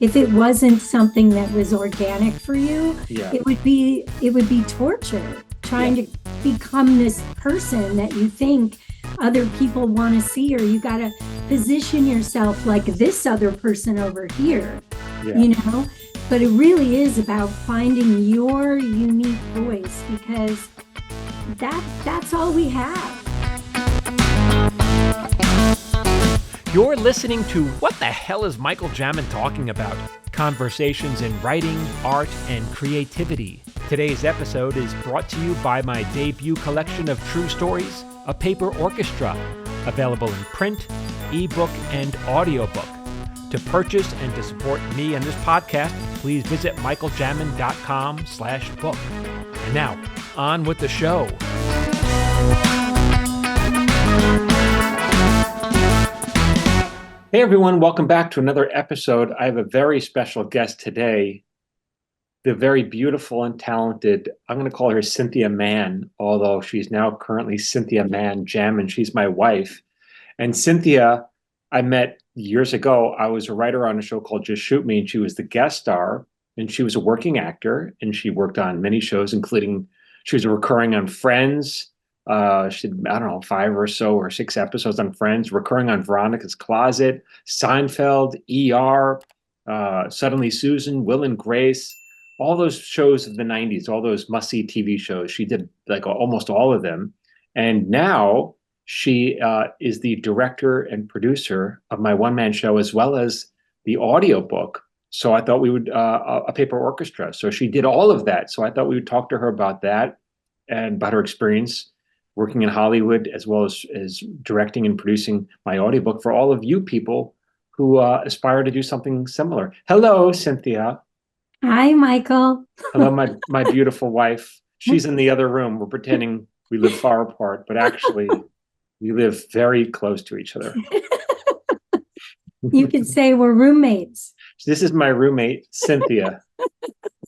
if it wasn't something that was organic for you, Yeah. it would be torture trying to become this person that you think other people want to see, or you got to position yourself like this other person over here, Yeah. but it really is about finding your unique voice, because that's all we have. You're listening to What the Hell is Michael Jamin Talking About? Conversations in writing, art, and creativity. Today's episode is brought to you by my debut collection of true stories, A Paper Orchestra, available in print, ebook, and audiobook. To purchase and to support me and this podcast, please visit michaeljamin.com/book. And now, on with the show. Hey everyone, welcome back to another episode. I have a very special guest today, the very beautiful and talented, I'm going to call her Cynthia Mann, although she's now currently Cynthia Mann Jamin. She's my wife. And Cynthia, I met years ago. I was a writer on a show called Just Shoot Me, and she was the guest star, and she was a working actor, and she worked on many shows, including she was recurring on Friends. She did, I don't know, 5 or so or 6 episodes on Friends, recurring on Veronica's Closet, Seinfeld, ER, Suddenly Susan, Will and Grace, all those shows of the 90s, all those must-see TV shows. She did like almost all of them. And now she is the director and producer of my one-man show, as well as the audiobook. So I thought we would, A Paper Orchestra. So she did all of that. So I thought we would talk to her about that and about her experience working in Hollywood, as well as directing and producing my audiobook for all of you people who aspire to do something similar. Hello, Cynthia. Hi, Michael. Hello, my beautiful wife. She's in the other room. We're pretending we live far apart, but actually we live very close to each other. You could say we're roommates. This is my roommate, Cynthia.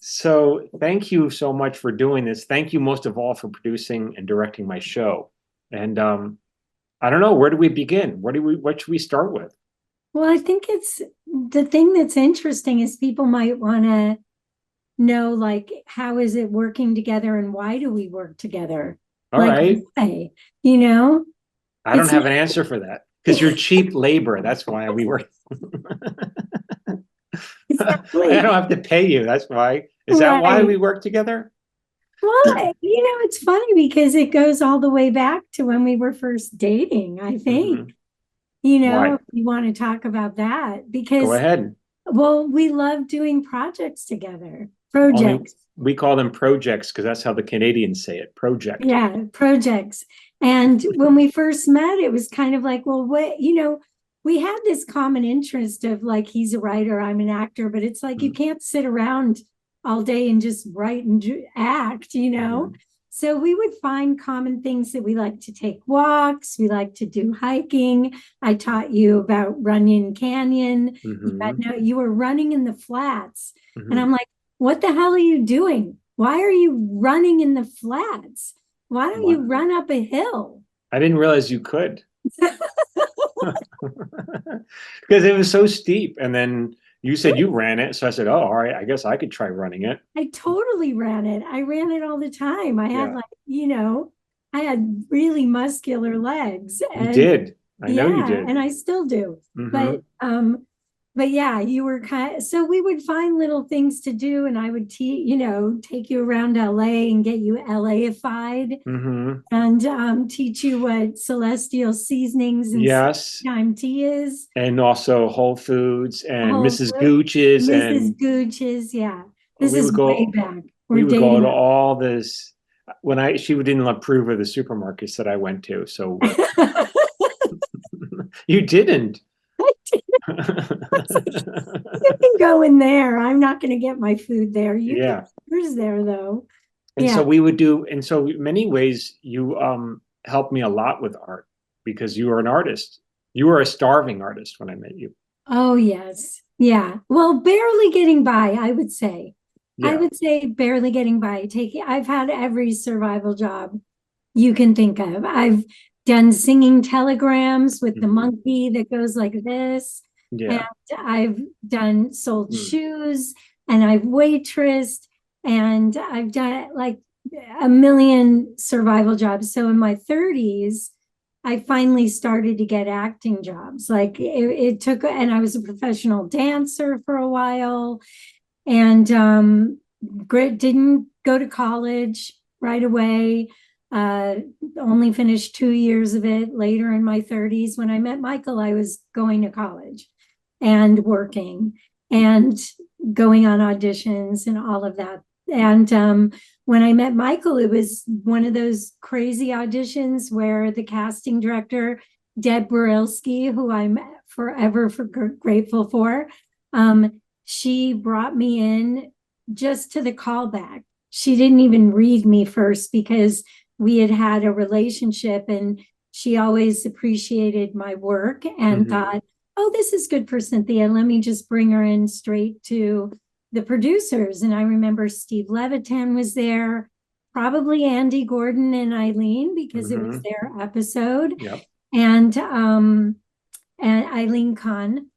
So thank you so much for doing this. Thank you most of all for producing and directing my show. And I don't know, where do we begin? What should we start with? Well, I think it's the thing that's interesting is people might want to know, like, how is it working together and why do we work together? All right. Why? I don't have an answer for that, because you're cheap labor. That's why we work. Exactly. I don't have to pay you. That's why. Is that why we work together? Well, it's funny because it goes all the way back to when we were first dating, I think. Why? If you want to talk about that, because go ahead. Well, we love doing projects together. Projects. We call them projects because that's how the Canadians say it. Project. Yeah, projects. And when we first met, it was kind of like, well, we had this common interest of like, he's a writer, I'm an actor, but it's like, you can't sit around all day and just write and act, So we would find common things that we like to take walks. We like to do hiking. I taught you about Runyon Canyon. You were running in the flats. And I'm like, what the hell are you doing? Why are you running in the flats? Why don't you run up a hill? I didn't realize you could. Because it was so steep. And then you said you ran it. So I said, oh, all right, I guess I could try running it. I totally ran it. I ran it all the time. I had I had really muscular legs. You did. I know you did. And I still do. But yeah, you were so we would find little things to do, and I would take you around LA and get you LA-ified and teach you what Celestial Seasonings and time tea is. And also Whole Foods and Mrs. Gooch's. Mrs. Gooch's, yeah. This is way back. We would go to all this when she didn't approve of the supermarkets that I went to. So you didn't. You can go in there. I'm not going to get my food there. You get yours there, though. And so we would do, and so in many ways, you helped me a lot with art because you were an artist. You were a starving artist when I met you. Oh, yes. Yeah. Well, barely getting by, I would say. Yeah. I would say barely getting by. I've had every survival job you can think of. I've done singing telegrams with the monkey that goes like this. Yeah. I've sold Mm. shoes, and I've waitressed, and I've done like a million survival jobs. So in my 30s, I finally started to get acting jobs. Like it took, and I was a professional dancer for a while, and didn't go to college right away. Uh, Only finished 2 years of it later in my 30s. When I met Michael, I was going to college and working and going on auditions and all of that. And when I met Michael, it was one of those crazy auditions where the casting director, Deb Borilski, who I'm forever grateful for, she brought me in just to the callback. She didn't even read me first because we had had a relationship, and she always appreciated my work and thought, oh, this is good for Cynthia. Let me just bring her in straight to the producers. And I remember Steve Levitan was there, probably Andy Gordon and Eileen, because it was their episode. Yep. And Eileen Kahn.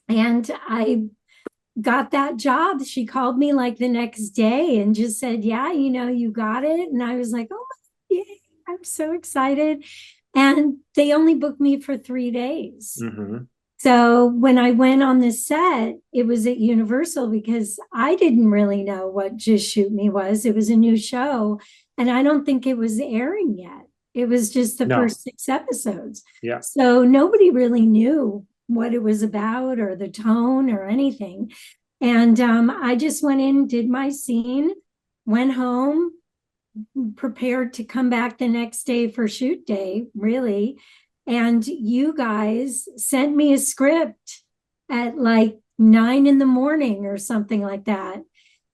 And I got that job. She called me like the next day and just said, yeah, you got it. And I was like, oh, yay, I'm so excited. And they only booked me for 3 days. So when I went on the set, it was at Universal, because I didn't really know what Just Shoot Me was. It was a new show, and I don't think it was airing yet. It was just the first 6 episodes. Yeah. So nobody really knew what it was about or the tone or anything. And I just went in, did my scene, went home, prepared to come back the next day for shoot day, really. And you guys sent me a script at like 9 a.m. or something like that,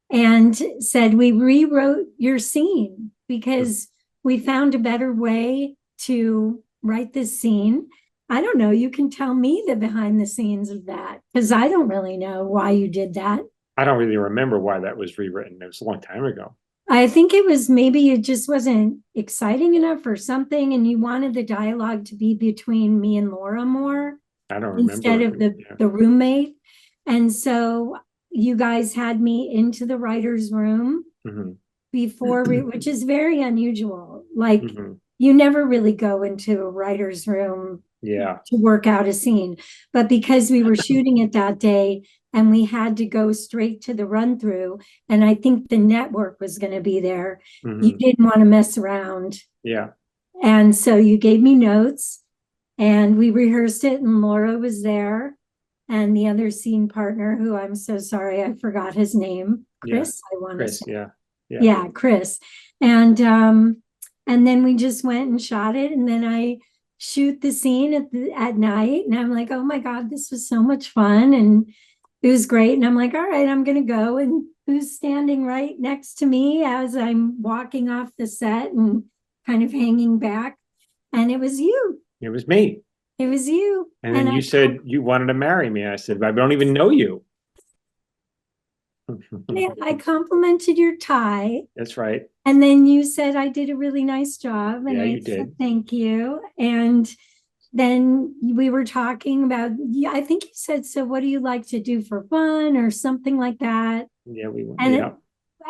and said, we rewrote your scene because we found a better way to write this scene. I don't know. You can tell me the behind the scenes of that, because I don't really know why you did that. I don't really remember why that was rewritten. It was a long time ago. I think it was maybe it just wasn't exciting enough or something, and you wanted the dialogue to be between me and Laura more. I don't remember. Instead of the roommate. And so you guys had me into the writer's room before, which is very unusual. Like you never really go into a writer's room to work out a scene. But because we were shooting it that day, and we had to go straight to the run through, and I think the network was going to be there, you didn't want to mess around. Yeah. And so you gave me notes, and we rehearsed it, and Laura was there, and the other scene partner, who I'm so sorry, I forgot his name. Chris, I want to say. Yeah, Chris. And then we just went and shot it, and then I shoot the scene at night, and I'm like, oh my God, this was so much fun, and it was great. And I'm like, all right, I'm gonna go. And who's standing right next to me as I'm walking off the set and kind of hanging back? And it was you. It was me. It was you. And then you said you wanted to marry me. I said, I don't even know you. I complimented your tie. That's right. And then you said I did a really nice job. And you I did. said, thank you. And then we were talking about, I think you said, so what do you like to do for fun or something like that? Yeah, we went.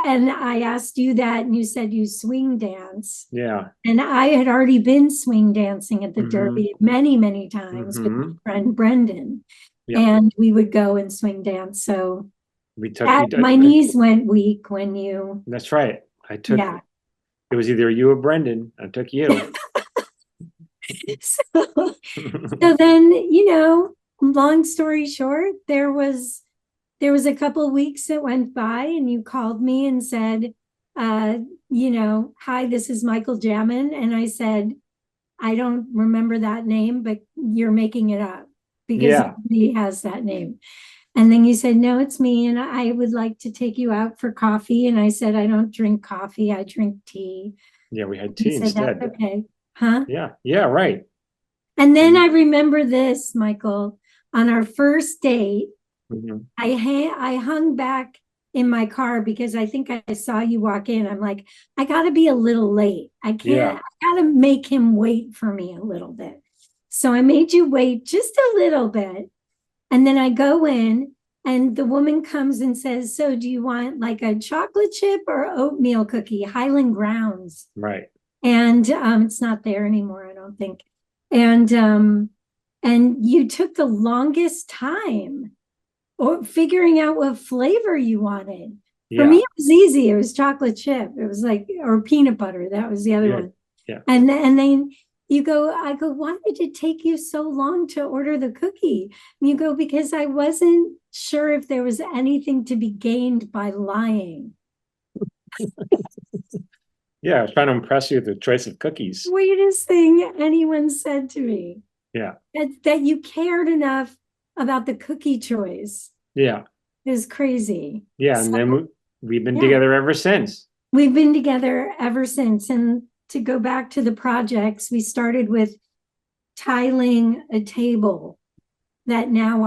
And I asked you that, and you said you swing dance. Yeah. And I had already been swing dancing at the Derby many, many times with my friend Brendan. Yep. And we would go and swing dance. So we took my knees went weak when you. That's right. I took. Yeah. It was either you or Brendan. I took you. So then, long story short, there was a couple of weeks that went by, and you called me and said, hi, this is Michael Jamin. And I said, I don't remember that name, but you're making it up because he has that name. And then you said, no, it's me. And I would like to take you out for coffee. And I said, I don't drink coffee. I drink tea. Yeah, we had tea instead. That's okay. Huh? Yeah, right. And then I remember this, Michael, on our first date, I hung back in my car because I think I saw you walk in. I'm like, I got to be a little late. I got to make him wait for me a little bit. So I made you wait just a little bit. And then I go in and the woman comes and says, so do you want like a chocolate chip or oatmeal cookie, Highland Grounds? Right. And it's not there anymore, I don't think. And you took the longest time or figuring out what flavor you wanted. For Yeah. me, it was easy. It was chocolate chip. It was like, or peanut butter. That was the other Yeah. one. Yeah. And then I go, why did it take you so long to order the cookie? And you go, because I wasn't sure if there was anything to be gained by lying. Yeah. I was trying to impress you with the choice of cookies. Weirdest thing anyone said to me. Yeah. That you cared enough about the cookie choice Yeah. is crazy. Yeah. And then we've been together ever since. We've been together ever since. And to go back to the projects, we started with tiling a table that now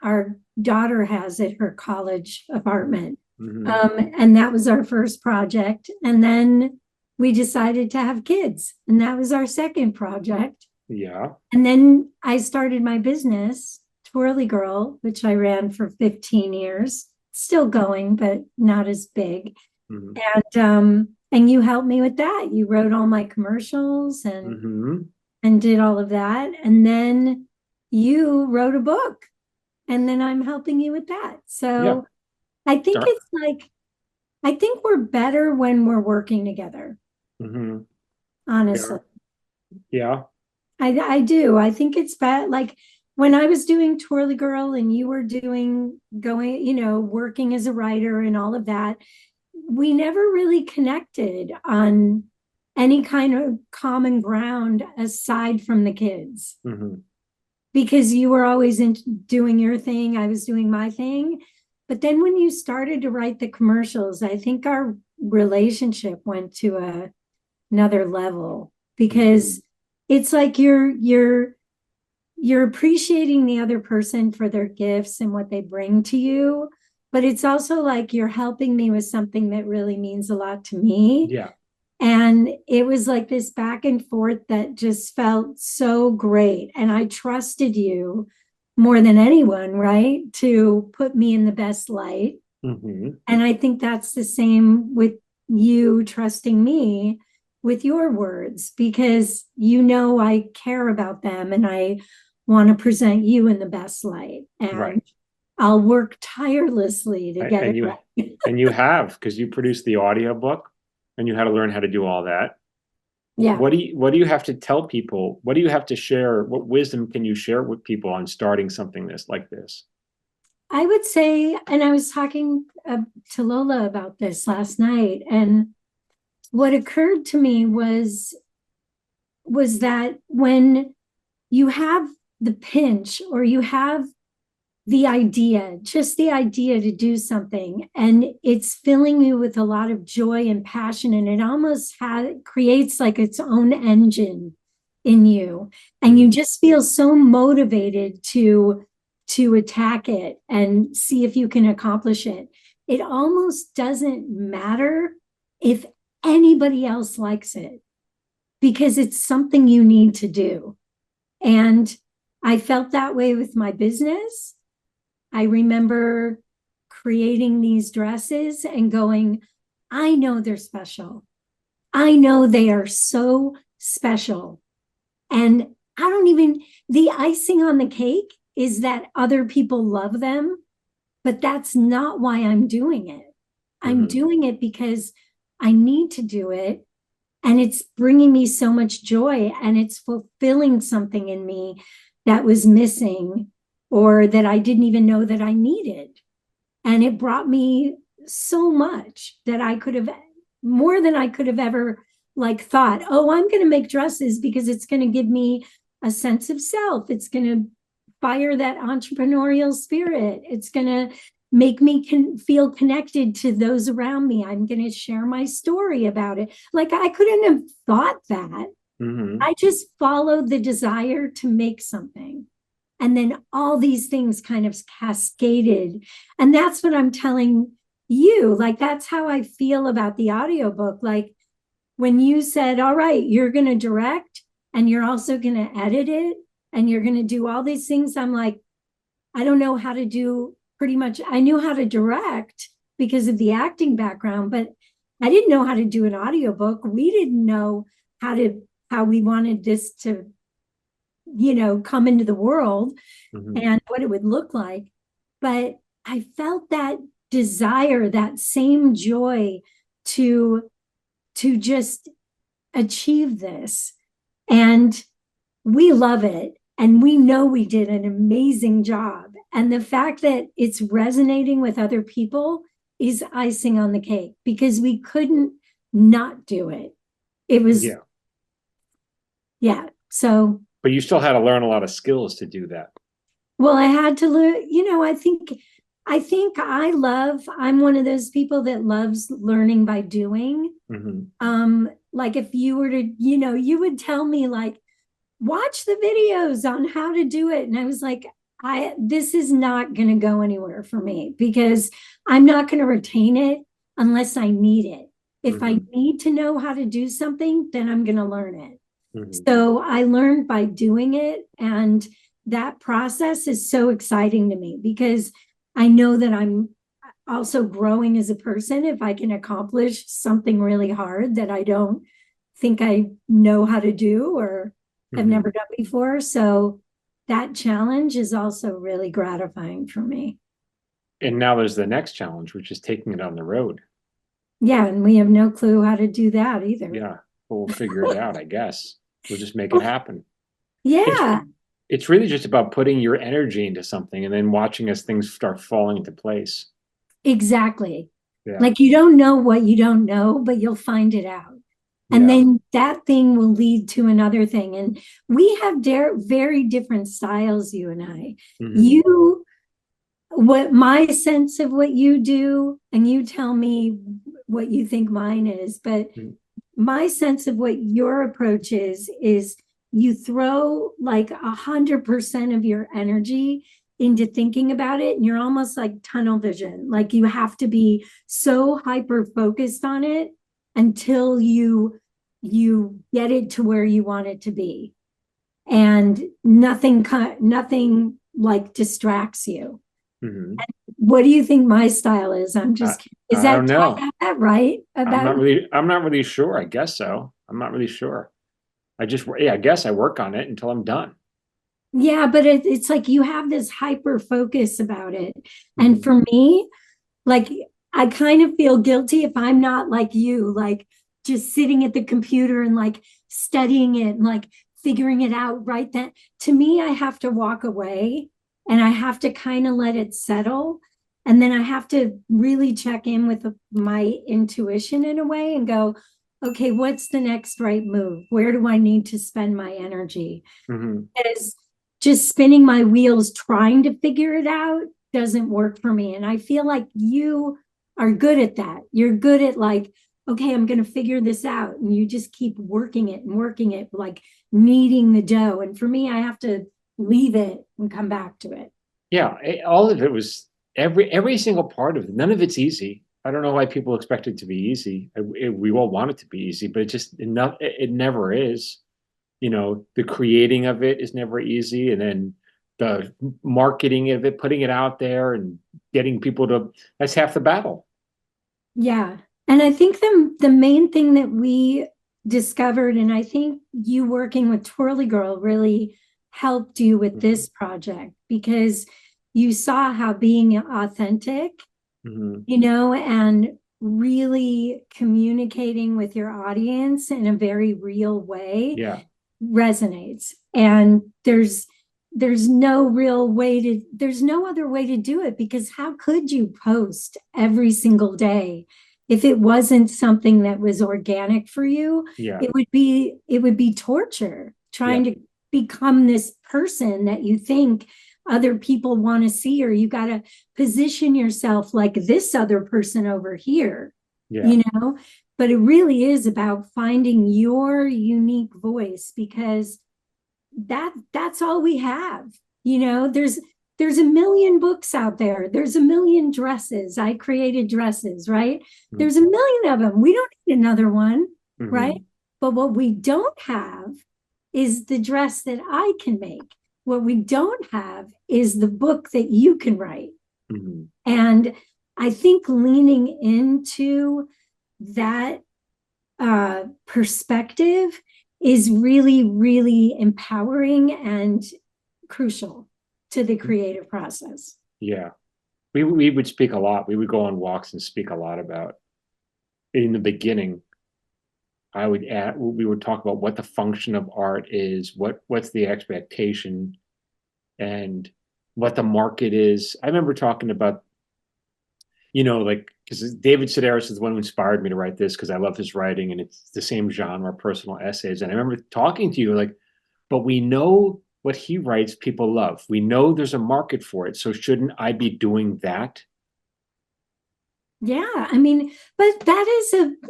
our daughter has at her college apartment. And that was our first project. And then we decided to have kids. And that was our second project. Yeah. And then I started my business, Twirly Girl, which I ran for 15 years. Still going, but not as big. And you helped me with that. You wrote all my commercials and did all of that. And then you wrote a book. And then I'm helping you with that. So I think it's like, I think we're better when we're working together. Honestly. Yeah. I do. I think it's bad. Like when I was doing Twirly Girl and you were working as a writer and all of that, we never really connected on any kind of common ground aside from the kids. Because you were always doing your thing, I was doing my thing. But then when you started to write the commercials, I think our relationship went to another level because it's like you're appreciating the other person for their gifts and what they bring to you, but it's also like you're helping me with something that really means a lot to me. Yeah. And it was like this back and forth that just felt so great. And I trusted you more than anyone, right? To put me in the best light. And I think that's the same with you trusting me with your words, because I care about them and I want to present you in the best light. And I'll work tirelessly to get it right. And you have, because you produced the audiobook and you had to learn how to do all that. Yeah. What do you have to tell people? What do you have to share? What wisdom can you share with people on starting something like this? I would say, and I was talking to Lola about this last night, and what occurred to me was that when you have the pinch or you have just the idea to do something, and it's filling you with a lot of joy and passion, and it almost creates like its own engine in you, and you just feel so motivated to attack it and see if you can accomplish it. It almost doesn't matter if anybody else likes it, because it's something you need to do. And I felt that way with my business. I remember creating these dresses and going, I know they're special. I know they are so special. And the icing on the cake is that other people love them, but that's not why I'm doing it. I'm doing it because I need to do it. And it's bringing me so much joy, and it's fulfilling something in me that was missing or that I didn't even know that I needed. And it brought me so much that more than I could have ever thought, oh, I'm going to make dresses because it's going to give me a sense of self. It's going to fire that entrepreneurial spirit. It's going to make me feel connected to those around me. I'm going to share my story about it. Like, I couldn't have thought that. I just followed the desire to make something. And then all these things kind of cascaded. And that's what I'm telling you. Like, that's how I feel about the audiobook. Like, when you said, all right, you're going to direct and you're also going to edit it and you're going to do all these things, I'm like, I don't know how to do pretty much, I knew how to direct because of the acting background, but I didn't know how to do an audiobook. We didn't know how we wanted this to, come into the world and what it would look like. But I felt that desire, that same joy to just achieve this. And we love it. And we know we did an amazing job. And the fact that it's resonating with other people is icing on the cake, because we couldn't not do it. It was, yeah. So, but you still had to learn a lot of skills to do that. well, I had to learn, I'm one of those people that loves learning by doing. Like if you were to, you would tell me like, watch the videos on how to do it. And I was like, this is not going to go anywhere for me, because I'm not going to retain it unless I need it. If I need to know how to do something, then I'm going to learn it. So I learned by doing it. And that process is so exciting to me, because I know that I'm also growing as a person if I can accomplish something really hard that I don't think I know how to do or have never done before. So that challenge is also really gratifying for me. And now there's the next challenge, which is taking it on the road. Yeah, and we have no clue how to do that either. Yeah, we'll figure it out, I guess. We'll just make it happen. Yeah. It's really just about putting your energy into something and then watching as things start falling into place. Exactly. Yeah. Like you don't know what you don't know, but you'll find it out. And then that thing will lead to another thing. And we have very different styles, you and I. What my sense of what you do, and you tell me what you think mine is, but my sense of what your approach is you throw like 100% of your energy into thinking about it, and you're almost like tunnel vision. Like you have to be so hyper focused on it until you get it to where you want it to be, and nothing like distracts you. What do you think my style is? I'm just kidding. I don't know. I have that right about I'm not really sure. I guess so. I'm not really sure. I guess I work on it until I'm done. Yeah, but it's like you have this hyper focus about it. And for me, like I kind of feel guilty if I'm not like you, like just sitting at the computer and like studying it and like figuring it out right then. To me, I have to walk away and I have to kind of let it settle. And then I have to really check in with my intuition in a way and go, okay, what's the next right move? Where do I need to spend my energy? Because just spinning my wheels trying to figure it out doesn't work for me. And I feel like you are good at that. You're good at like, okay, I'm going to figure this out. And you just keep working it, like kneading the dough. And for me, I have to leave it and come back to it. Yeah, all of it was every single part of it. None of it's easy. I don't know why people expect it to be easy. We all want it to be easy, but it never is. The creating of it is never easy. And then the marketing of it, putting it out there and getting people that's half the battle. Yeah. And I think the main thing that we discovered, and I think you working with Twirly Girl really helped you with this project, because you saw how being authentic, and really communicating with your audience in a very real way resonates. And there's no other way to do it, because how could you post every single day if it wasn't something that was organic for you? It would be torture trying to become this person that you think other people want to see, or you got to position yourself like this other person over here, but it really is about finding your unique voice, because that's all we have. There's a million books out there. There's a million dresses. I created dresses, right? There's a million of them. We don't need another one, right? But what we don't have is the dress that I can make. What we don't have is the book that you can write. Mhm. And I think leaning into that perspective is really, really empowering and crucial to the creative process. Yeah. We would speak a lot. We would go on walks and speak a lot about, in the beginning, we would talk about what the function of art is, what's the expectation, and what the market is. I remember talking about, like, because David Sedaris is the one who inspired me to write this, because I love his writing and it's the same genre, personal essays. And I remember talking to you like, but we know what he writes people love. We know there's a market for it. So shouldn't I be doing that? Yeah, I mean, but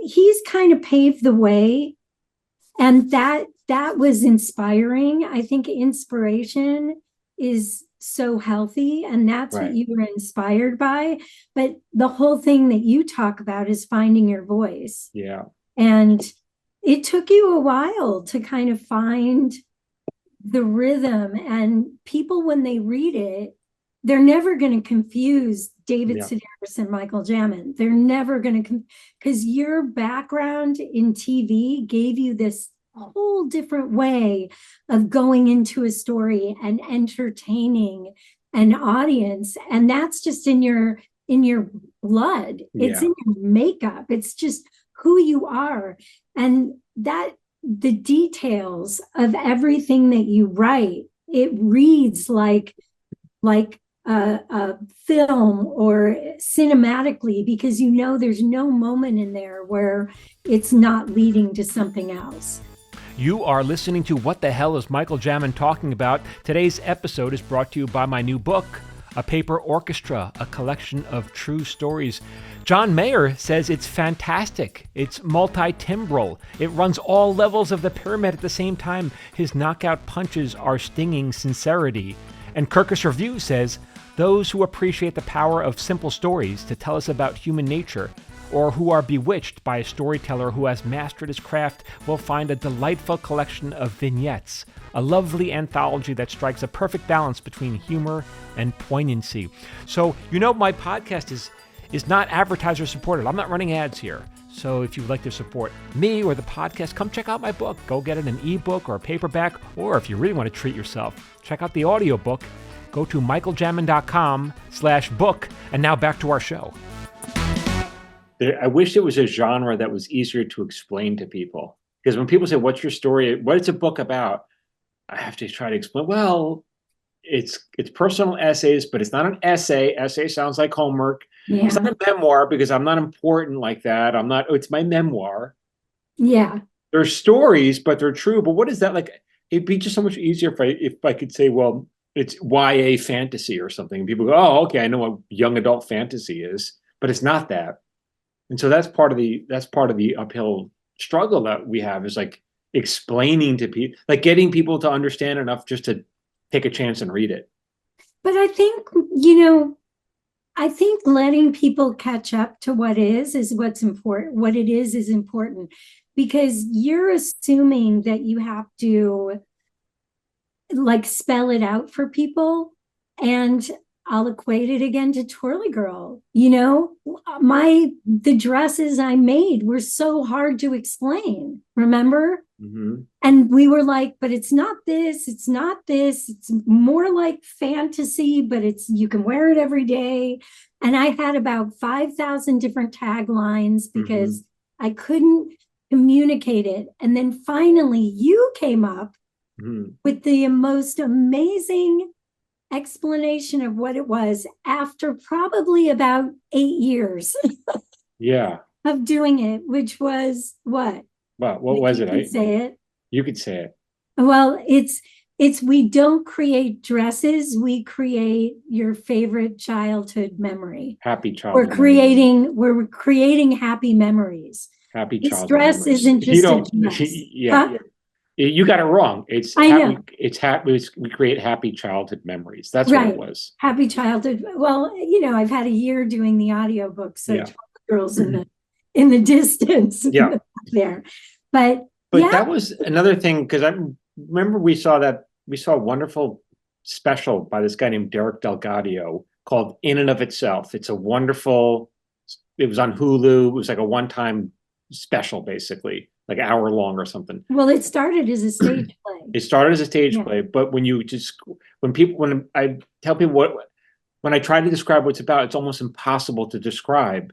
he's kind of paved the way, and that was inspiring. I think inspiration is so healthy, and that's what Right. you were inspired by. But the whole thing that you talk about is finding your voice. Yeah. And it took you a while to kind of find the rhythm, and people, when they read it, they're never going to confuse David Sedaris and Michael Jamin. They're never going to, because your background in TV gave you this whole different way of going into a story and entertaining an audience. And that's just in your blood. It's in your makeup. It's just who you are. And that the details of everything that you write, it reads like a film or cinematically, because there's no moment in there where it's not leading to something else. You are listening to What the Hell is Michael Jamin Talking About? Today's episode is brought to you by my new book, A Paper Orchestra, a collection of true stories. John Mayer says it's fantastic. It's multi-timbral. It runs all levels of the pyramid at the same time. His knockout punches are stinging sincerity. And Kirkus Review says, those who appreciate the power of simple stories to tell us about human nature, or who are bewitched by a storyteller who has mastered his craft, will find a delightful collection of vignettes, a lovely anthology that strikes a perfect balance between humor and poignancy. So, my podcast is not advertiser supported. I'm not running ads here. So if you'd like to support me or the podcast, come check out my book. Go get it in an ebook or a paperback, or if you really want to treat yourself, check out the audiobook. Go to michaeljamin.com/book. And now back to our show. I wish it was a genre that was easier to explain to people. Because when people say, what's your story? What is a book about? I have to try to explain, well, it's personal essays, but it's not an essay. Essay sounds like homework. Yeah. It's not a memoir because I'm not important like that. It's my memoir. Yeah. They're stories, but they're true. But what is that like? It'd be just so much easier if I could say, well, it's YA fantasy or something. And people go, oh, okay, I know what young adult fantasy is, but it's not that. And so that's part of the uphill struggle that we have, is like explaining to people, like getting people to understand enough just to take a chance and read it. But I think, letting people catch up to what is what's important. What it is important, because you're assuming that you have to like spell it out for people. And I'll equate it again to Twirly Girl. The dresses I made were so hard to explain, remember? Mm-hmm. And we were like, but it's not this, it's more like fantasy, but you can wear it every day. And I had about 5,000 different taglines because I couldn't communicate it. And then finally you came up with the most amazing explanation of what it was after probably about 8 years of doing it, which was what? Well, what was it? You could say it. You could say it. Well, it's we don't create dresses, we create your favorite childhood memory. Happy childhood. We're creating happy memories. Happy this childhood dress memories. Isn't just a dress. Yeah. You got it wrong. We create happy childhood memories. That's right. What it was. Happy childhood. Well, I've had a year doing the audiobook, so girls in the distance. Yeah. There. But that was another thing, because I remember we saw a wonderful special by this guy named Derek Delgadio called In and of Itself. It's a wonderful, it was on Hulu. It was like a one-time special, basically, like hour long or something. Well, it started as a stage play. It started as a stage Yeah. play, but when I tell people when I try to describe what it's about, it's almost impossible to describe.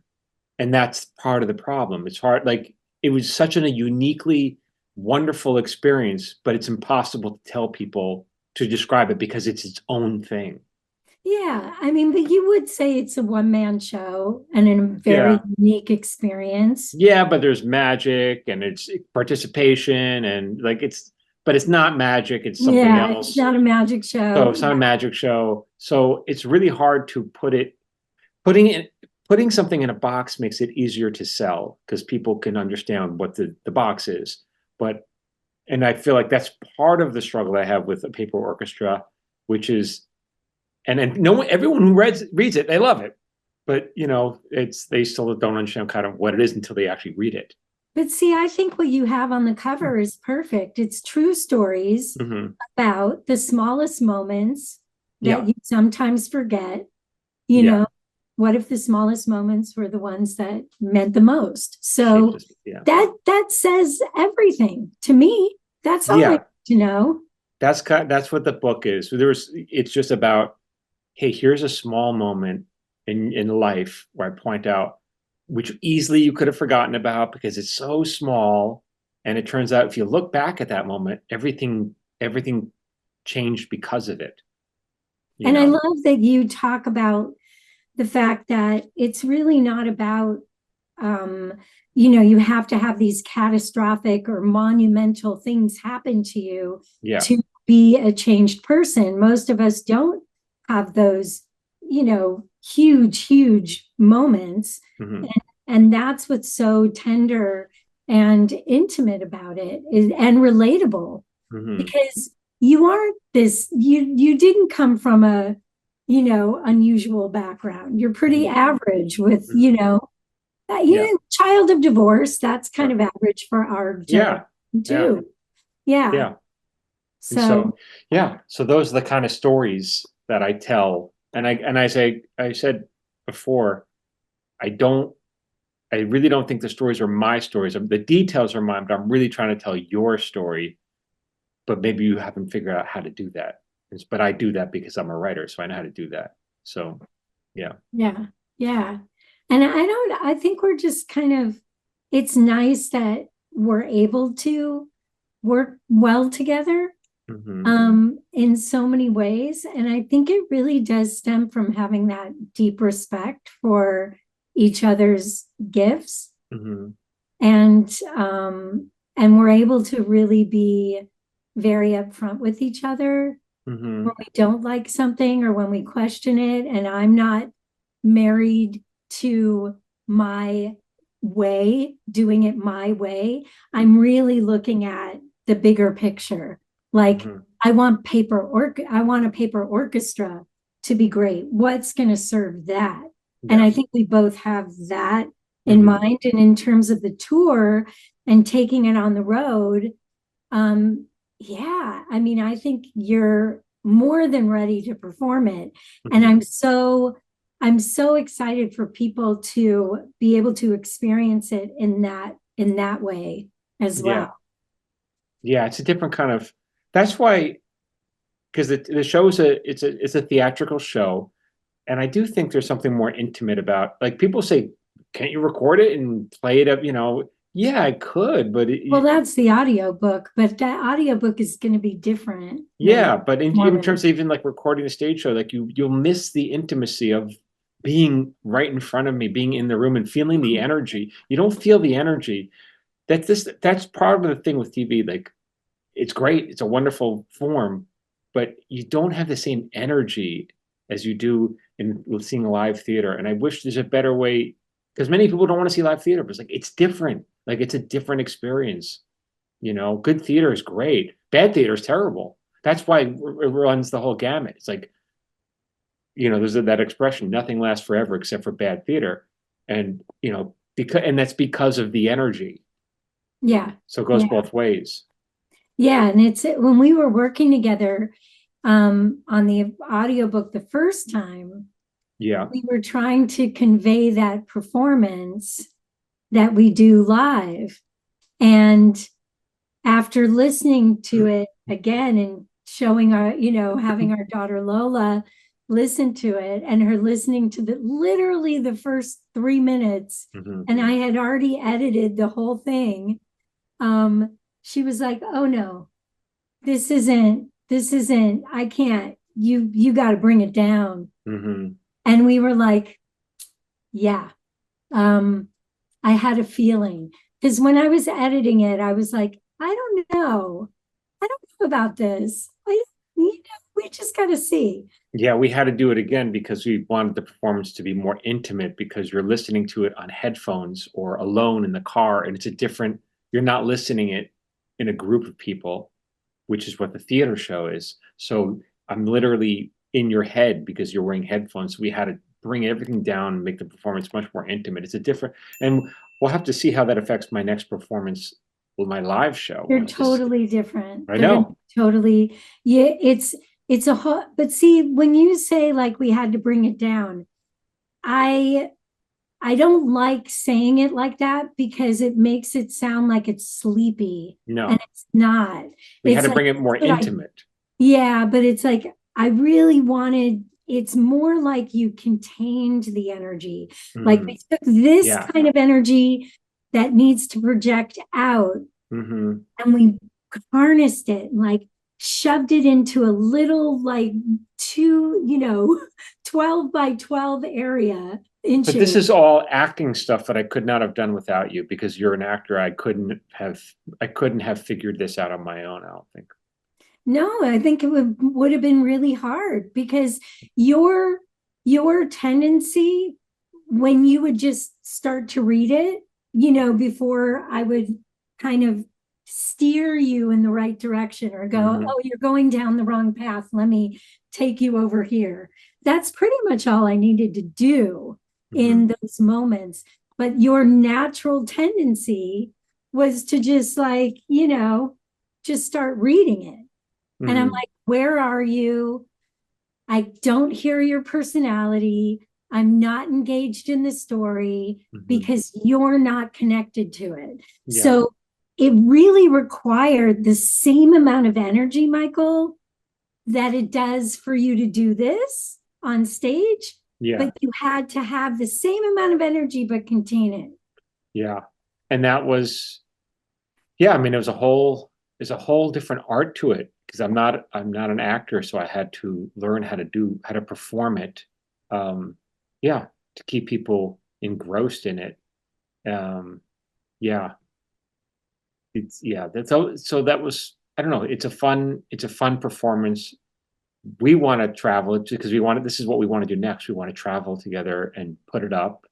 And that's part of the problem. It's hard. Like, it was such a uniquely wonderful experience, but it's impossible to tell people to describe it because it's its own thing. Yeah, I mean, but you would say it's a one-man show and a very unique experience. Yeah, but there's magic and it's participation and but it's not magic. It's something else. It's not a magic show. So it's not a magic show. So it's really hard to putting something in a box makes it easier to sell because people can understand what the box is. And I feel like that's part of the struggle I have with a paper orchestra, which is, and everyone who reads it, they love it, but they still don't understand kind of what it is until they actually read it. But see, I think what you have on the cover is perfect. It's true stories about the smallest moments that you sometimes forget. You know, what if the smallest moments were the ones that meant the most? So that says everything to me. That's all I need to know. That's what the book is. It's just about, hey, here's a small moment in life where I point out which easily you could have forgotten about because it's so small. And it turns out if you look back at that moment, everything changed because of it. And I love that you talk about the fact that it's really not about, you have to have these catastrophic or monumental things happen to you to be a changed person. Most of us don't have those, huge moments. And that's what's so tender and intimate about it and relatable because you aren't you didn't come from a, unusual background. You're pretty average with, child of divorce. That's kind of average for our generation too. Yeah. So those are the kind of stories that I tell. And I said before, I really don't think the stories are my stories. The details are mine, but I'm really trying to tell your story. But maybe you haven't figured out how to do that. But I do that because I'm a writer, so I know how to do that. So, yeah. And I think we're just it's nice that we're able to work well together in so many ways. And I think it really does stem from having that deep respect for each other's gifts. And we're able to really be very upfront with each other when we don't like something or when we question it. And I'm not married to my way, doing it my way. I'm really looking at the bigger picture. Like I want a paper orchestra to be great. What's going to serve that? And I think we both have that in mind. And in terms of the tour and taking it on the road, I think you're more than ready to perform it. And I'm so excited for people to be able to experience it in that way as well. Yeah, it's a different kind of, that's why, because the show is a theatrical show. And I do think there's something more intimate about, like, people say, can't you record it and play it up, Yeah, I could, but that's the audiobook, but that audiobook is going to be different. Yeah, but in terms of even like recording a stage show, like you'll miss the intimacy of being right in front of me, being in the room and feeling the energy. You don't feel the energy. That's part of the thing with TV. Like, it's great, it's a wonderful form, but you don't have the same energy as you do in seeing live theater. And I wish there's a better way, because many people don't want to see live theater, but it's like, it's different. Like, it's a different experience. Good theater is great. Bad theater is terrible. That's why it runs the whole gamut. It's like, there's that expression, nothing lasts forever except for bad theater. And, and that's because of the energy. Yeah. So it goes both ways. Yeah. And when we were working together, on the audiobook the first time, Yeah. we were trying to convey that performance that we do live. And after listening to it again and showing our, having our daughter Lola listen to it, and her listening to literally the first 3 minutes, and I had already edited the whole thing. She was like, "Oh no, this isn't, I can't, you got to bring it down." And we were like, yeah, I had a feeling, because when I was editing it, I was like, I don't know about this. We just got to see. Yeah, we had to do it again because we wanted the performance to be more intimate, because you're listening to it on headphones or alone in the car, and you're not listening it in a group of people, which is what the theater show is. So I'm literally in your head because you're wearing headphones. So we had to bring everything down and make the performance much more intimate. And we'll have to see how that affects my next performance with my live show. They're totally different. I know. Totally. Yeah, it's a whole, but see, when you say like we had to bring it down, I don't like saying it like that, because it makes it sound like it's sleepy. No. And it's not. We had to bring it more intimate. Yeah, but it's like, I really wanted, it's more like you contained the energy. Like we took this kind of energy that needs to project out, and we harnessed it and like shoved it into a little like 12 by 12 area. But this is all acting stuff that I could not have done without you, because you're an actor. I couldn't have figured this out on my own, I don't think. No, I think it would have been really hard, because your tendency, when you would just start to read it, before I would kind of steer you in the right direction, or go, oh, you're going down the wrong path, let me take you over here. That's pretty much all I needed to do in those moments. But your natural tendency was to just like, just start reading it. And I'm like, where are you? I don't hear your personality. I'm not engaged in the story, because you're not connected to it. Yeah. So it really required the same amount of energy, Michael, that it does for you to do this on stage. Yeah. But you had to have the same amount of energy, but contain it. Yeah. And that was, I mean, there's a whole different art to it, because I'm not an actor. So I had to learn how to perform it. To keep people engrossed in it. So that was, I don't know, it's a fun performance. We want to travel because this is what we want to do next. We want to travel together and put it up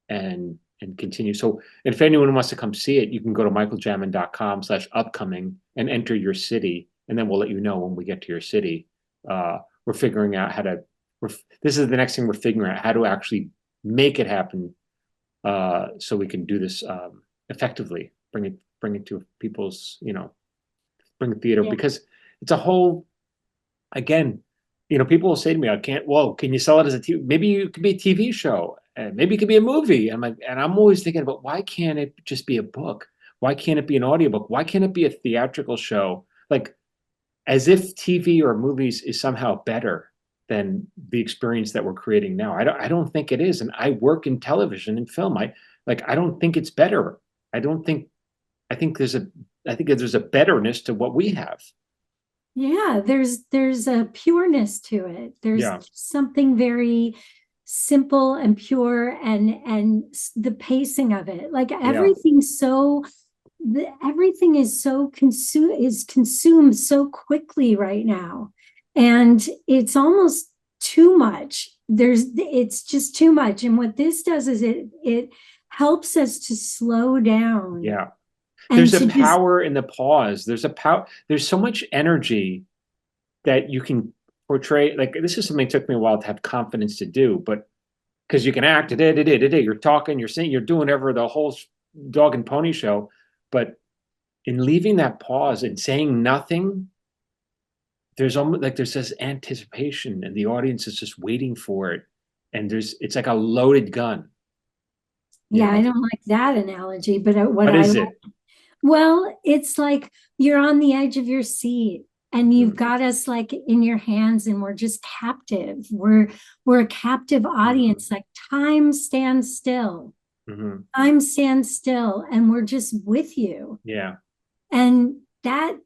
and continue. So if anyone wants to come see it, you can go to michaeljamin.com/upcoming and enter your city, and then we'll let you know when we get to your city. We're figuring out this is the next thing we're figuring out, how to actually make it happen, so we can do this effectively, bring it to people's, bring the theater, because it's a whole, again, people will say to me, can you sell it as a TV? Maybe it could be a TV show, and maybe it could be a movie. I'm always thinking about, why can't it just be a book? Why can't it be an audiobook? Why can't it be a theatrical show? Like, as if TV or movies is somehow better than the experience that we're creating now. I don't think it is. And I work in television and film. I don't think it's better. I think there's a betterness to what we have. Yeah, there's a pureness to it. There's something very simple and pure, and the pacing of it. Like everything's everything is so consumed so quickly right now. And it's almost too much. It's just too much. And what this does is it helps us to slow down. Yeah. There's a power in the pause. There's so much energy that you can portray. Like, this is something that took me a while to have confidence to do, but because you can act, you're talking, you're saying, you're doing the whole dog and pony show. But in leaving that pause and saying nothing, there's almost like there's this anticipation and the audience is just waiting for it. And it's like a loaded gun. Yeah, I know. don't like that analogy, but What is it? well, it's like you're on the edge of your seat and you've Mm. got us like in your hands and we're just captive. We're a captive audience, like time stands still. Mm-hmm. Time stands still and we're just with you. Yeah. And that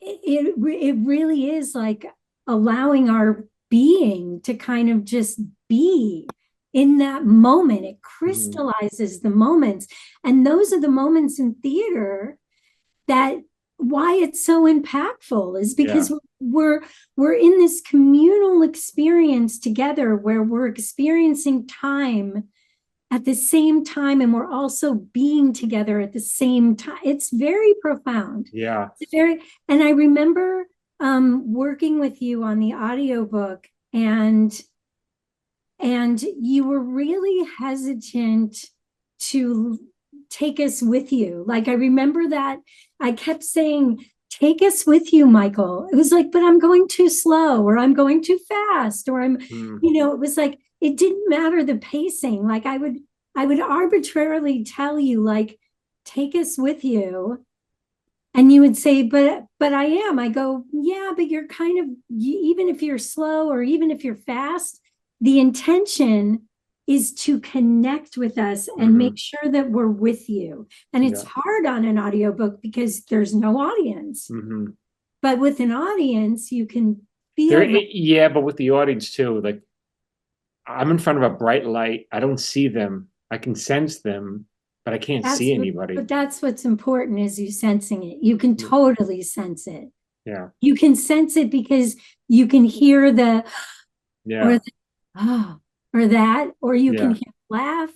it really is like allowing our being to kind of just be in that moment. It crystallizes the moments. And those are the moments in theater that why it's so impactful is because we're in this communal experience together where we're experiencing time at the same time and we're also being together at the same time. It's very profound. Yeah. It's very, and I remember working with you on the audiobook and you were really hesitant to take us with you. Like I remember that I kept saying, take us with you, Michael. It was like, but I'm going too slow or I'm going too fast or I'm, it was like, it didn't matter the pacing. Like I would arbitrarily tell you like, take us with you. And you would say, but I am. I go, yeah, but you're kind of, even if you're slow or even if you're fast, the intention is to connect with us and make sure that we're with you. And it's hard on an audiobook because there's no audience. But with an audience, you can feel. Yeah, but with the audience too, like I'm in front of a bright light. I don't see them. I can sense them, but I can't see anybody. But that's what's important is you sensing it. You can totally sense it. Yeah. You can sense it because you can hear the, or the, or that, or you can hear laugh,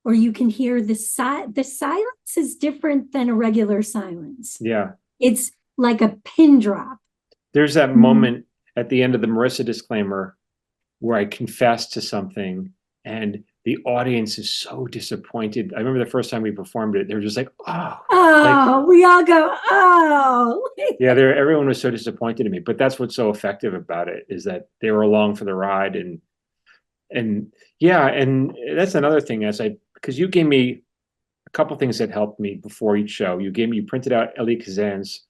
or you can hear the silence is different than a regular silence. Yeah. It's like a pin drop. There's that moment at the end of the Marissa disclaimer where I confessed to something and the audience is so disappointed. I remember the first time we performed it, they were just like, we all go, oh. Yeah, everyone was so disappointed in me. But that's what's so effective about it is that they were along for the ride. And that's another thing because you gave me a couple things that helped me before each show. You printed out Elie Kazan's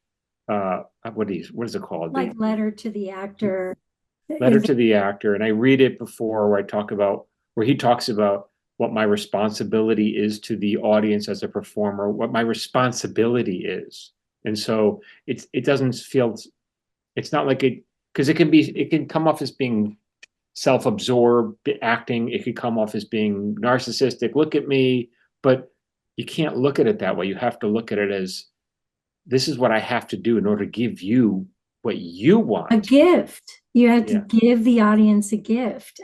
what is it called? Like Letter to the Actor. Letter to the Actor. And I read it before where he talks about what my responsibility is to the audience as a performer, what my responsibility is. And so it doesn't feel, it's not like it, because it can come off as being self-absorbed acting. It could come off as being narcissistic. Look at me, but you can't look at it that way. You have to look at it as, this is what I have to do in order to give you what you want. A gift. You have to give the audience a gift.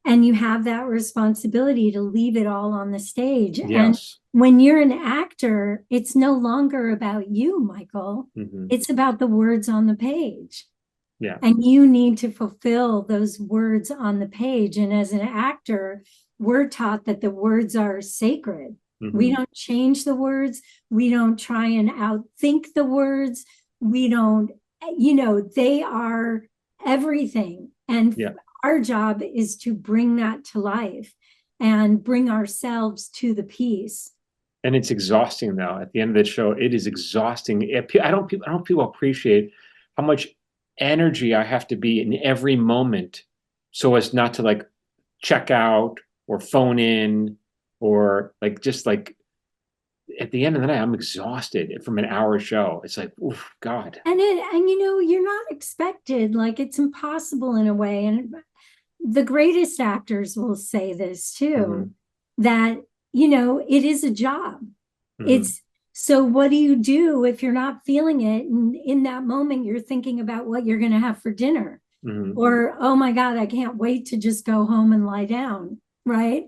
And you have that responsibility to leave it all on the stage. Yes. And when you're an actor, it's no longer about you, Michael. It's about the words on the page. Yeah. And you need to fulfill those words on the page. And as an actor, we're taught that the words are sacred. We don't change the words. We don't try and outthink the words. We don't, they are everything. And our job is to bring that to life and bring ourselves to the piece. And it's exhausting now. At the end of the show, it is exhausting. I don't people appreciate how much energy I have to be in every moment so as not to like check out or phone in or like just like at the end of the night, I'm exhausted from an hour show. It's like, oof, God. And you're not expected, like it's impossible in a way. And the greatest actors will say this too, that, it is a job. It's, so what do you do if you're not feeling it? And in that moment, you're thinking about what you're going to have for dinner or, oh my God, I can't wait to just go home and lie down. Right.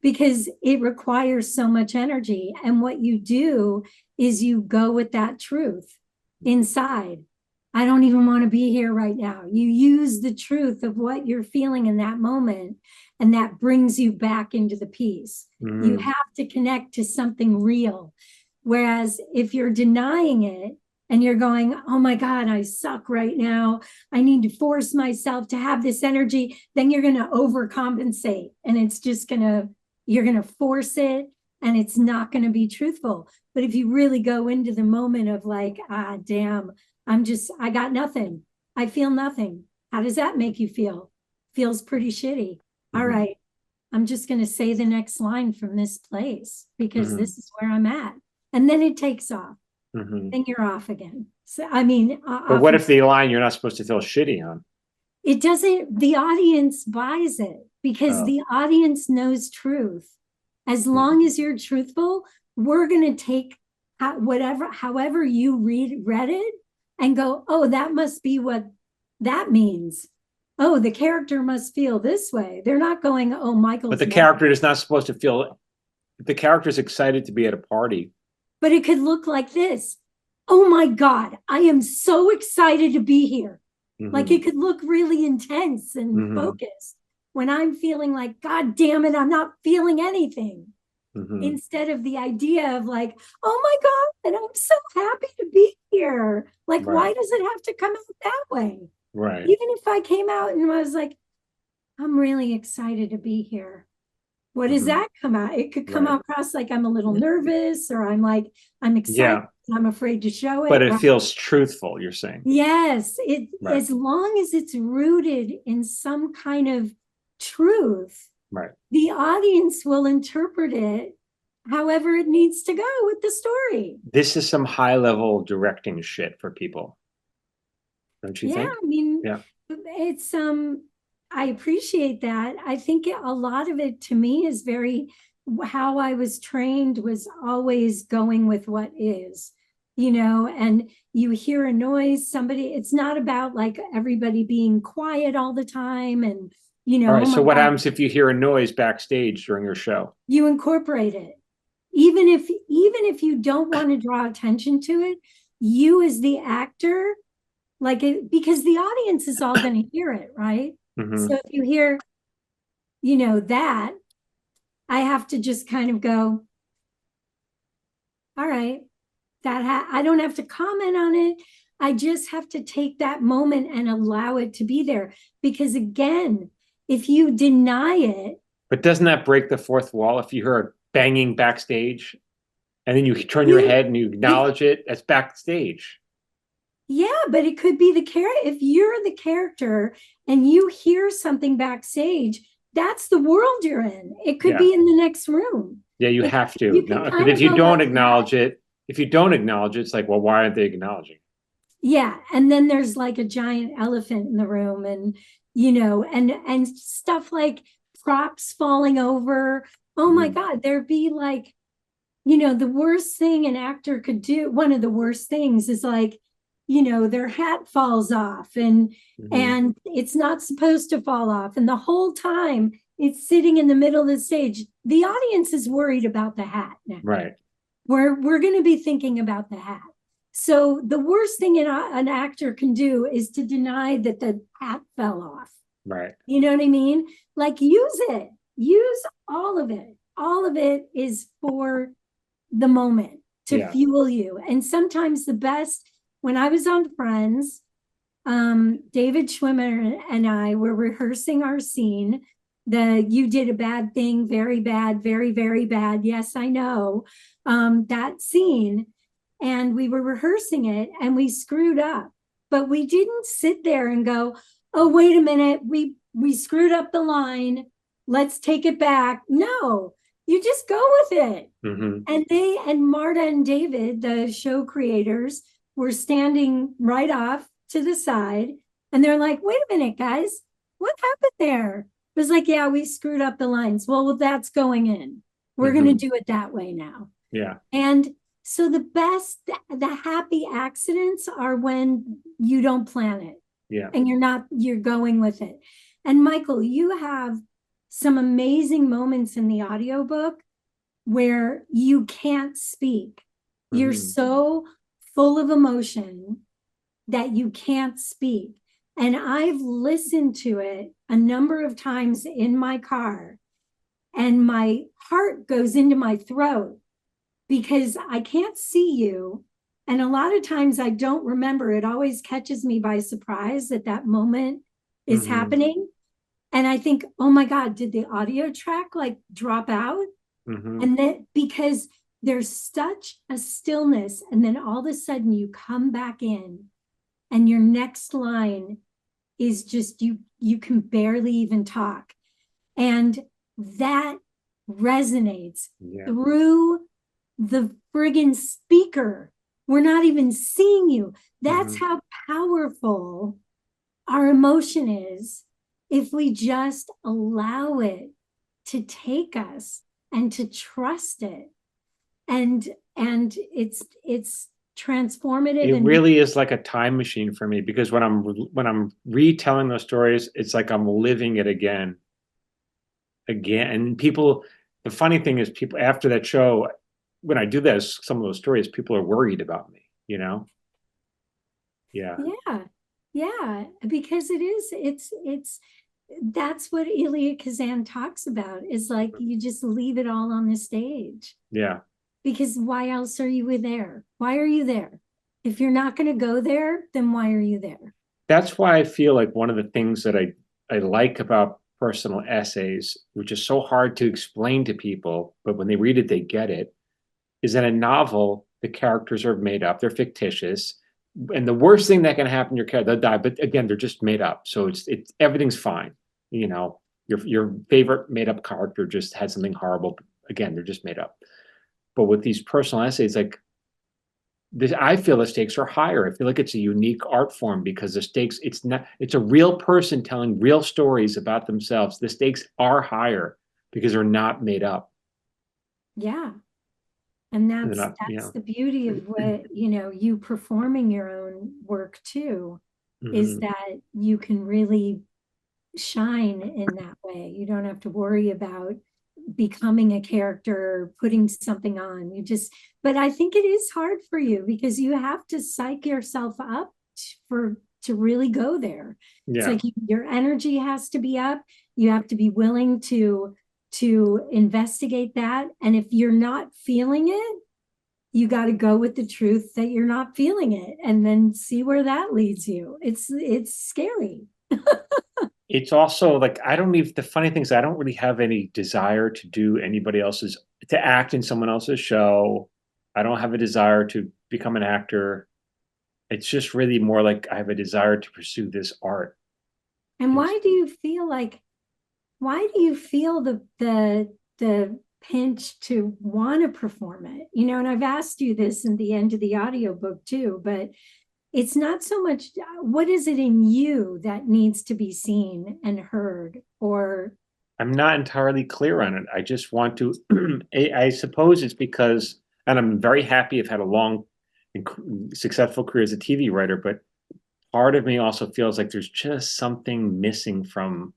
Because it requires so much energy. And what you do is you go with that truth inside. I don't even want to be here right now. You use the truth of what you're feeling in that moment, and that brings you back into the piece. You have to connect to something real. Whereas if you're denying it, and you're going, oh my God, I suck right now. I need to force myself to have this energy. Then you're going to overcompensate, and you're going to force it, and it's not going to be truthful. But if you really go into the moment of like, damn, I got nothing. I feel nothing. How does that make you feel? Feels pretty shitty. All right. I'm just going to say the next line from this place because this is where I'm at. And then it takes off. Then you're off again. So, I mean, but what if the line you're not supposed to feel shitty on? It doesn't, the audience buys it because the audience knows truth. As long as you're truthful, we're going to take however you read it and go, oh, that must be what that means. Oh, the character must feel this way. They're not going, oh, Michael's. But the character is not supposed to feel, the character's excited to be at a party. But it could look like this. Oh my God, I am so excited to be here. Like it could look really intense and focused when I'm feeling like, God damn it, I'm not feeling anything. Instead of the idea of like, oh my God, and I'm so happy to be here. Like, why does it have to come out that way? Right. Even if I came out and I was like, I'm really excited to be here. What does that come out? It could come across like I'm a little nervous, or I'm like, I'm excited. I'm afraid to show it. But it feels truthful, you're saying. Yes. As long as it's rooted in some kind of truth, the audience will interpret it however it needs to go with the story. This is some high level directing shit for people. Don't you think? Yeah, I mean, it's I appreciate that. I think a lot of it to me is how I was trained was always going with what is, and you hear a noise, it's not about like everybody being quiet all the time. And, all right. So what happens if you hear a noise backstage during your show? You incorporate it. Even if you don't want to draw attention to it, you as the actor, because the audience is all going to hear it, right? So if you hear, that, I have to just kind of go, all right, I don't have to comment on it. I just have to take that moment and allow it to be there. Because again, if you deny it. But doesn't that break the fourth wall if you hear a banging backstage and then you turn your head and you acknowledge it as backstage? Yeah, but it could be if you're the character and you hear something backstage, that's the world you're in. It could be in the next room. Yeah, you have to. But if you don't acknowledge it, it's like, well, why aren't they acknowledging? Yeah, and then there's like a giant elephant in the room, and and stuff like props falling over. Oh my God, there'd be like, the worst thing an actor could do. One of the worst things is like, their hat falls off and it's not supposed to fall off. And the whole time it's sitting in the middle of the stage. The audience is worried about the hat now. Right. We're going to be thinking about the hat. So the worst thing an actor can do is to deny that the hat fell off. Right. You know what I mean? Like use it. Use all of it. All of it is for the moment to fuel you. And sometimes the best. When I was on Friends, David Schwimmer and I were rehearsing our scene. You did a bad thing, very bad, very, very bad. Yes, I know. That scene. And we were rehearsing it and we screwed up. But we didn't sit there and go, oh, wait a minute. We screwed up the line. Let's take it back. No, you just go with it. And Marta and David, the show creators, were standing right off to the side, and they're like, wait a minute, guys, what happened there? It was like, yeah, we screwed up the lines. Well, that's going in. We're going to do it that way now. Yeah. And so the happy accidents are when you don't plan it. Yeah. And you're going with it. And Michael, you have some amazing moments in the audiobook where you can't speak. You're so full of emotion that you can't speak. And I've listened to it a number of times in my car, and my heart goes into my throat because I can't see you And a lot of times I don't remember. It always catches me by surprise that that moment is happening. And I think, oh my God, did the audio track like drop out? And then because there's such a stillness, and then all of a sudden you come back in and your next line is just you can barely even talk. And that resonates through the friggin' speaker. We're not even seeing you. That's how powerful our emotion is if we just allow it to take us and to trust it. And it's transformative. It and really is like a time machine for me, because when I'm retelling those stories, it's like I'm living it again. And people, the funny thing is, people after that show, when I do this, some of those stories, people are worried about me, you know? Yeah. Yeah, because it's that's what Elia Kazan talks about, is like you just leave it all on the stage. Yeah. Because why else are you there? Why are you there? If you're not going to go there, then why are you there? That's why I feel like one of the things that I like about personal essays, which is so hard to explain to people, but when they read it, they get it, is that a novel, the characters are made up, they're fictitious. And the worst thing that can happen, your character, they'll die. But again, they're just made up. So it's everything's fine. You know, your favorite made up character just had something horrible. Again, they're just made up. But with these personal essays, like this, I feel the stakes are higher. I feel like it's a unique art form because the stakes, it's a real person telling real stories about themselves. The stakes are higher because they're not made up. Yeah. And They're that's not, the beauty of what, you performing your own work too, is that you can really shine in that way. You don't have to worry about becoming a character, putting something on. But I think it is hard for you because you have to psych yourself up to really go there. It's like your energy has to be up. You have to be willing to investigate that. And if you're not feeling it, you got to go with the truth that you're not feeling it and then see where that leads you. It's scary. It's also like, the funny thing is I don't really have any desire to do to act in someone else's show. I don't have a desire to become an actor. It's just really more like I have a desire to pursue this art. And why do you feel the pinch to want to perform it? And I've asked you this in the end of the audiobook too, but it's not so much what is it in you that needs to be seen and heard, or I'm not entirely clear on it. I just want to, I suppose it's because, and I'm very happy I've had a long and successful career as a TV writer, but part of me also feels like there's just something missing from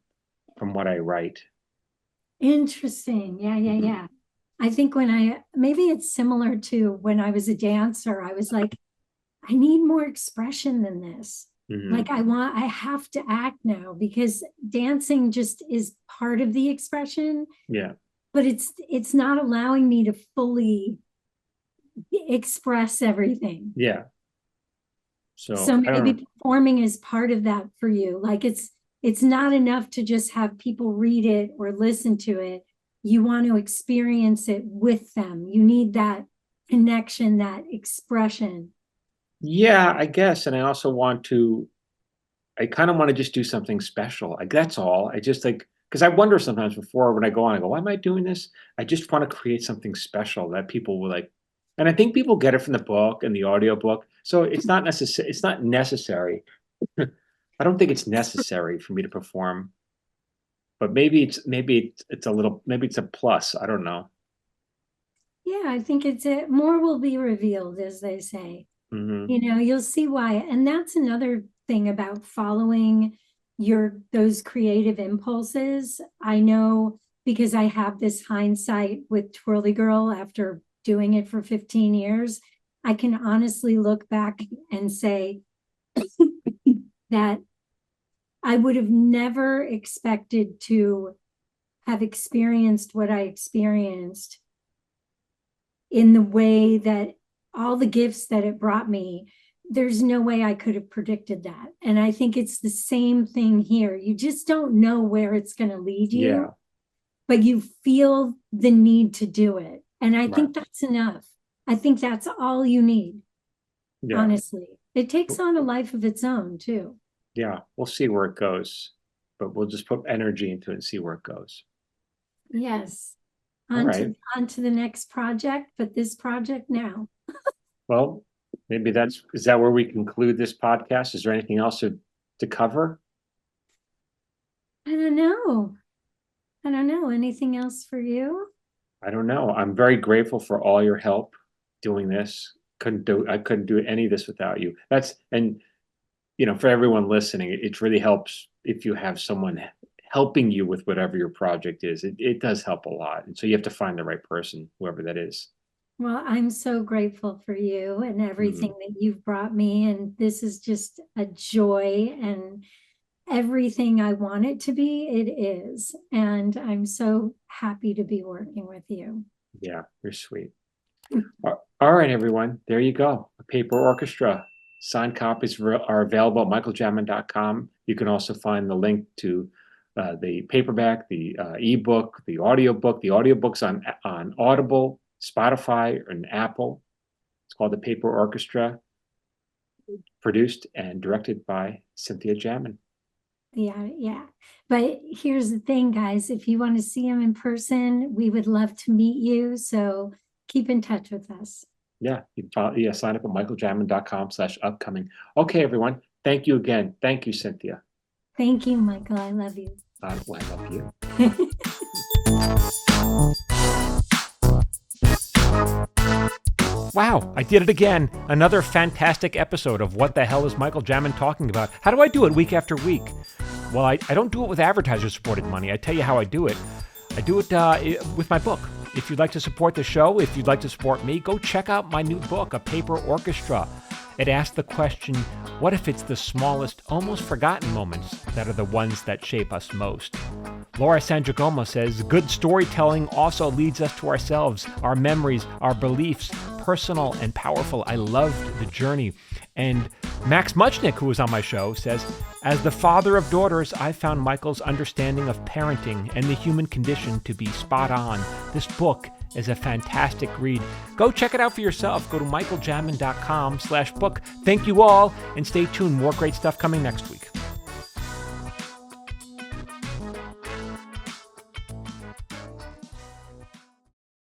what I write. Interesting. Yeah. I think maybe it's similar to when I was a dancer, I was like, I need more expression than this. Like I have to act now because dancing just is part of the expression. Yeah. But it's not allowing me to fully express everything. Yeah. So maybe performing is part of that for you. Like it's not enough to just have people read it or listen to it. You want to experience it with them. You need that connection, that expression. Yeah, I guess. And I also I kind of want to just do something special. Like, that's all. I just because I wonder sometimes before when I go on, I go, why am I doing this? I just want to create something special that people will like. And I think people get it from the book and the audiobook. So it's not necessary. It's not necessary. I don't think it's necessary for me to perform, but maybe it's a plus. I don't know. Yeah, I think more will be revealed, as they say. You'll see why. And that's another thing about following those creative impulses. I know because I have this hindsight with Twirly Girl after doing it for 15 years, I can honestly look back and say that I would have never expected to have experienced what I experienced in the way that all the gifts that it brought me, there's no way I could have predicted that. And I think it's the same thing here. You just don't know where it's going to lead you, Yeah. but you feel the need to do it. And I Right. think that's enough. I think that's all you need, Yeah. honestly. It takes on a life of its own, too. Yeah. We'll see where it goes, but we'll just put energy into it and see where it goes. Yes. All right. On to the next project, but this project now. Well, maybe is that where we conclude this podcast? Is there anything else to cover? I don't know. Anything else for you? I don't know. I'm very grateful for all your help doing this. I couldn't do any of this without you. For everyone listening, it really helps if you have someone helping you with whatever your project is. It does help a lot. And so you have to find the right person, whoever that is. Well, I'm so grateful for you and everything that you've brought me. And this is just a joy, and everything I want it to be, it is. And I'm so happy to be working with you. Yeah, you're sweet. All right, everyone. There you go. A Paper Orchestra. Signed copies are available at michaeljamin.com. You can also find the link to the paperback, the ebook, the audiobook. The audiobook's on Audible, Spotify, and Apple. It's called The Paper Orchestra, produced and directed by Cynthia Jamin. Yeah. But here's the thing, guys. If you want to see him in person, we would love to meet you. So keep in touch with us. Yeah, sign up at michaeljamin.com/upcoming. Okay, everyone. Thank you again. Thank you, Cynthia. Thank you, Michael. I love you. I love you. Wow, I did it again. Another fantastic episode of What the Hell is Michael Jamin Talking About? How do I do it week after week? Well, I don't do it with advertiser-supported money. I tell you how I do it. I do it with my book. If you'd like to support the show, if you'd like to support me, go check out my new book, A Paper Orchestra. It asks the question, what if it's the smallest, almost forgotten moments that are the ones that shape us most? Laura Sandragomo says, good storytelling also leads us to ourselves, our memories, our beliefs, personal and powerful. I loved the journey. And Max Muchnick, who was on my show, says, as the father of daughters, I found Michael's understanding of parenting and the human condition to be spot on. This book is a fantastic read. Go check it out for yourself. Go to michaeljamin.com/book. Thank you all, and stay tuned. More great stuff coming next week.